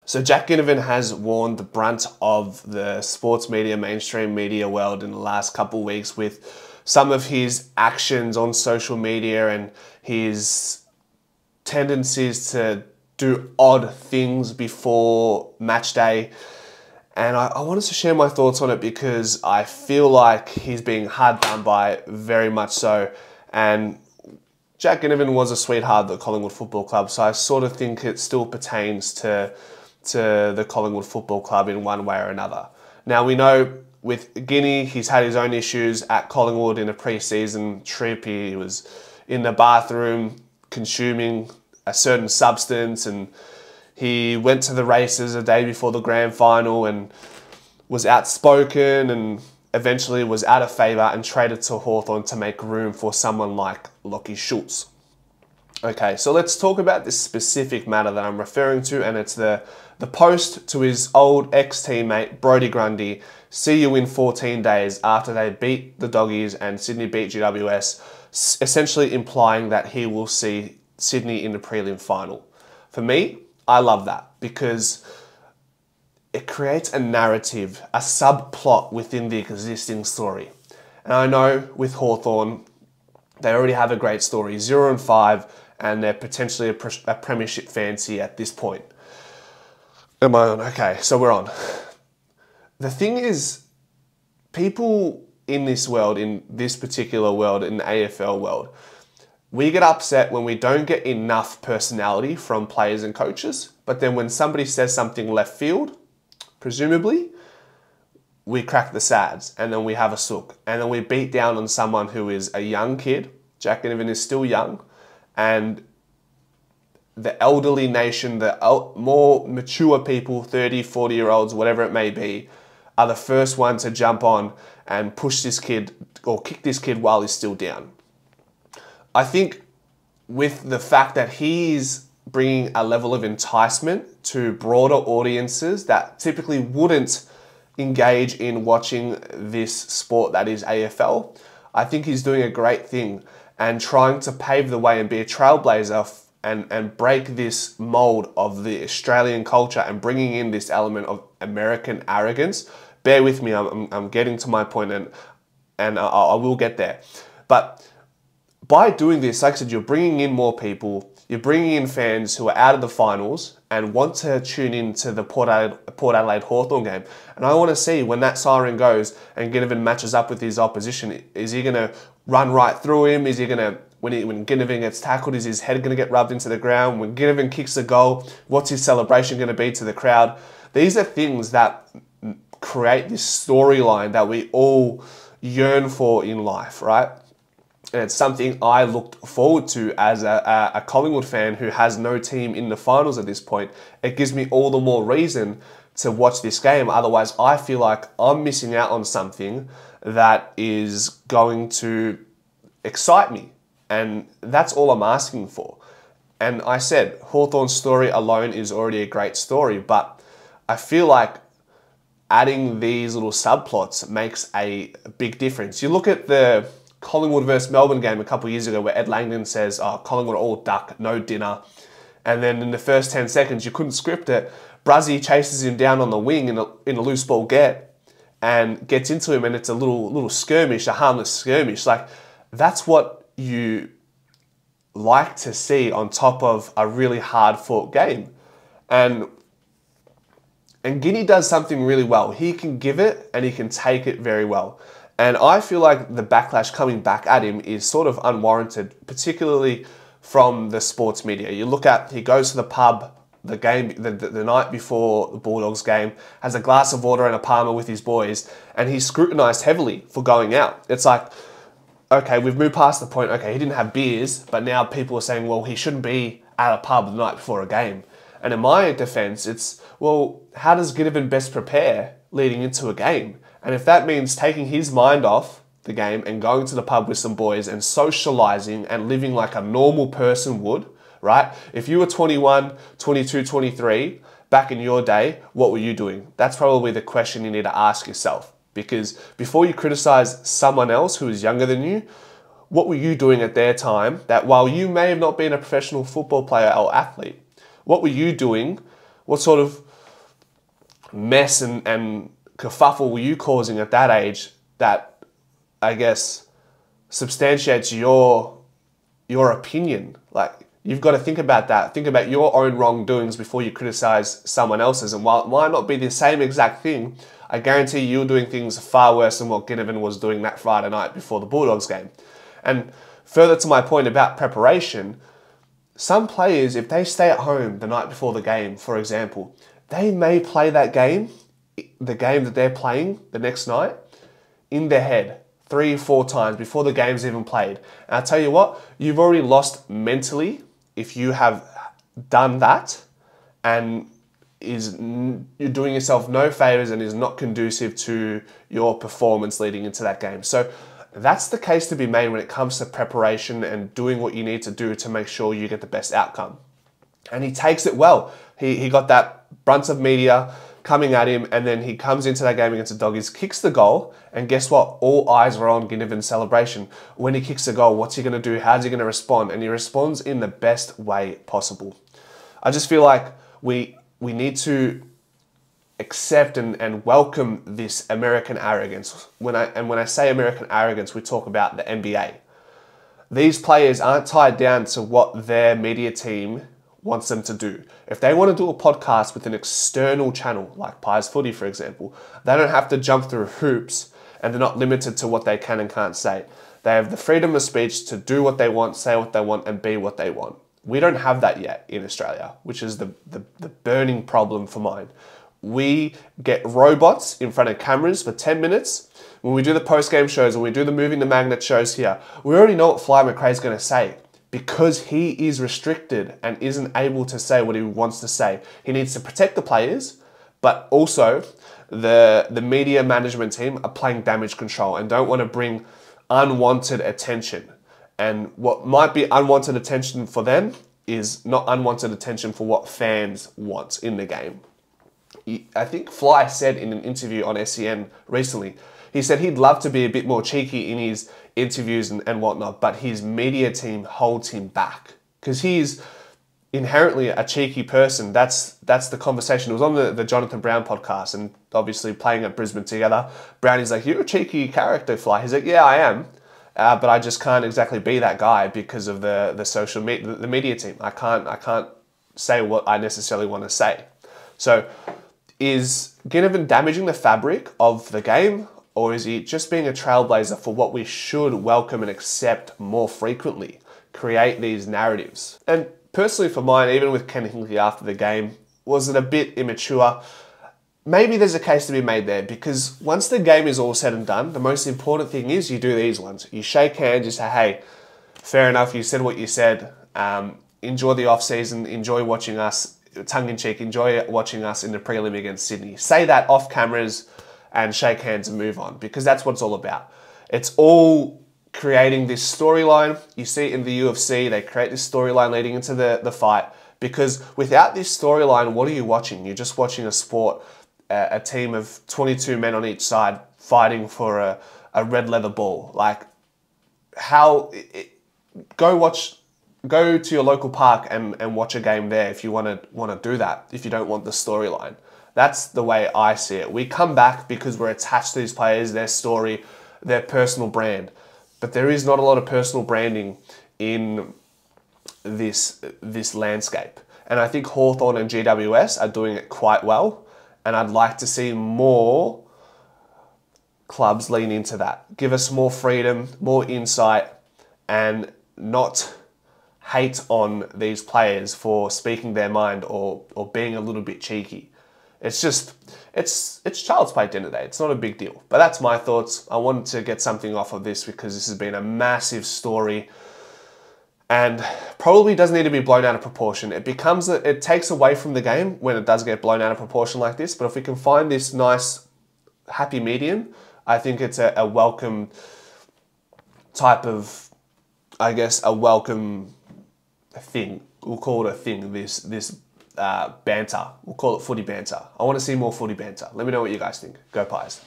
So Jack Ginnivan has worn the brunt of the sports media, mainstream media world in the last couple of weeks with some of his actions on social media and his tendencies to do odd things before match day. And I wanted to share my thoughts on it because I feel like he's being hard done by, very much so. And Jack Ginnivan was a sweetheart at the Collingwood Football Club, so I sort of think it still pertains to the Collingwood Football Club in one way or another. Now, we know with Guinea, he's had his own issues at Collingwood in a pre-season trip. He was in the bathroom consuming a certain substance, and he went to the races a day before the grand final and was outspoken and eventually was out of favour and traded to Hawthorn to make room for someone like Lachie Schultz. Okay, so let's talk about this specific matter that I'm referring to, and it's the post to his old ex-teammate, Brodie Grundy, see you in 14 days after they beat the Doggies and Sydney beat GWS, essentially implying that he will see Sydney in the prelim final. For me, I love that because it creates a narrative, a subplot within the existing story. And I know with Hawthorn, they already have a great story, 0-5, and they're potentially a premiership fancy at this point. Am I on? Okay, so we're on. The thing is, people in this world, in this particular world, in the AFL world, we get upset when we don't get enough personality from players and coaches, but then when somebody says something left field, presumably, we crack the sads, and then we have a sook, and then we beat down on someone who is a young kid. Jack Ginnivan is still young, and the elderly nation, the more mature people, 30, 40-year-olds, whatever it may be, are the first one to jump on and push this kid or kick this kid while he's still down. I think with the fact that he's bringing a level of enticement to broader audiences that typically wouldn't engage in watching this sport that is AFL, I think he's doing a great thing and trying to pave the way and be a trailblazer and break this mold of the Australian culture and bringing in this element of American arrogance. Bear with me, I'm getting to my point, and I will get there. But by doing this, like I said, you're bringing in more people, you're bringing in fans who are out of the finals and want to tune in to the Port Adelaide Hawthorn game. And I want to see when that siren goes and Ginnivan matches up with his opposition, is he going to run right through him? Is he going to, when Ginnivan gets tackled, is his head going to get rubbed into the ground? When Ginnivan kicks a goal, what's his celebration going to be to the crowd? These are things that create this storyline that we all yearn for in life, right? And it's something I looked forward to as a Collingwood fan who has no team in the finals at this point. It gives me all the more reason to watch this game. Otherwise, I feel like I'm missing out on something that is going to excite me. And that's all I'm asking for. And I said, Hawthorn's story alone is already a great story, but I feel like adding these little subplots makes a big difference. You look at the Collingwood versus Melbourne game a couple of years ago where Ed Langdon says, oh, Collingwood all duck, no dinner. And then in the first 10 seconds, you couldn't script it. Bruzzy chases him down on the wing in a loose ball get and gets into him, and it's a little skirmish, a harmless skirmish. Like, that's what you like to see on top of a really hard-fought game. And Guinea does something really well. He can give it and he can take it very well. And I feel like the backlash coming back at him is sort of unwarranted, particularly from the sports media. You look at, he goes to the pub the night before the Bulldogs game, has a glass of water and a Palmer with his boys, and he's scrutinised heavily for going out. It's like, okay, we've moved past the point, okay, he didn't have beers, but now people are saying, well, he shouldn't be at a pub the night before a game. And in my defence, it's, well, how does Ginnivan best prepare leading into a game? And if that means taking his mind off the game and going to the pub with some boys and socialising and living like a normal person would, right? If you were 21, 22, 23, back in your day, what were you doing? That's probably the question you need to ask yourself. Because before you criticise someone else who is younger than you, what were you doing at their time that while you may have not been a professional football player or athlete, what were you doing? What sort of mess and kerfuffle were you causing at that age that, I guess, substantiates your opinion? Like, you've got to think about that. Think about your own wrongdoings before you criticize someone else's. And while it might not be the same exact thing, I guarantee you're doing things far worse than what Ginnivan was doing that Friday night before the Bulldogs game. And further to my point about preparation, some players, if they stay at home the night before the game, for example, they may play that game, the game that they're playing the next night, in their head 3 or 4 times before the game's even played. And I tell you what, you've already lost mentally if you have done that, and you're doing yourself no favors and is not conducive to your performance leading into that game. So that's the case to be made when it comes to preparation and doing what you need to do to make sure you get the best outcome. And he takes it well. He got that brunt of media coming at him, and then he comes into that game against the Doggies, kicks the goal, and guess what? All eyes were on Ginnivan's celebration. When he kicks the goal, what's he going to do? How's he going to respond? And he responds in the best way possible. I just feel like we need to accept and welcome this American arrogance. When I say American arrogance, we talk about the NBA. These players aren't tied down to what their media team wants them to do. If they want to do a podcast with an external channel, like Pies Footy, for example, they don't have to jump through hoops, and they're not limited to what they can and can't say. They have the freedom of speech to do what they want, say what they want, and be what they want. We don't have that yet in Australia, which is the burning problem for mine. We get robots in front of cameras for 10 minutes. When we do the post-game shows, when we do the Moving the Magnet shows here, we already know what Fly McRae's going to say, because he is restricted and isn't able to say what he wants to say. He needs to protect the players, but also the media management team are playing damage control and don't want to bring unwanted attention. And what might be unwanted attention for them is not unwanted attention for what fans want in the game. I think Fly said in an interview on SEN recently, he said he'd love to be a bit more cheeky in his interviews and whatnot, but his media team holds him back because he's inherently a cheeky person. That's the conversation. It was on the Jonathan Brown podcast, and obviously playing at Brisbane together, Brownie's like, "You're a cheeky character, Fly." He's like, "Yeah, I am, but I just can't exactly be that guy because of the social media, the media team. I can't say what I necessarily want to say." So, is Ginnivan damaging the fabric of the game? Or is he just being a trailblazer for what we should welcome and accept more frequently? Create these narratives. And personally for mine, even with Ken Hinkley after the game, was it a bit immature? Maybe there's a case to be made there, because once the game is all said and done, the most important thing is you do these ones. You shake hands, you say, "Hey, fair enough, you said what you said. Enjoy the off-season, enjoy watching us, tongue-in-cheek, enjoy watching us in the prelim against Sydney." Say that off cameras and shake hands and move on, because that's what it's all about. It's all creating this storyline. You see it in the UFC, they create this storyline leading into the fight, because without this storyline, what are you watching? You're just watching a sport, a team of 22 men on each side fighting for a red leather ball. Like, go to your local park and watch a game there if you want to do that, if you don't want the storyline. That's the way I see it. We come back because we're attached to these players, their story, their personal brand. But there is not a lot of personal branding in this landscape. And I think Hawthorn and GWS are doing it quite well. And I'd like to see more clubs lean into that. Give us more freedom, more insight, and not hate on these players for speaking their mind or being a little bit cheeky. It's just, it's child's play at the end of the day. It's not a big deal. But that's my thoughts. I wanted to get something off of this because this has been a massive story and probably doesn't need to be blown out of proportion. It takes away from the game when it does get blown out of proportion like this. But if we can find this nice, happy medium, I think it's a welcome type of, I guess, a welcome thing. We'll call it a thing, this banter. We'll call it footy banter. I want to see more footy banter. Let me know what you guys think. Go Pies.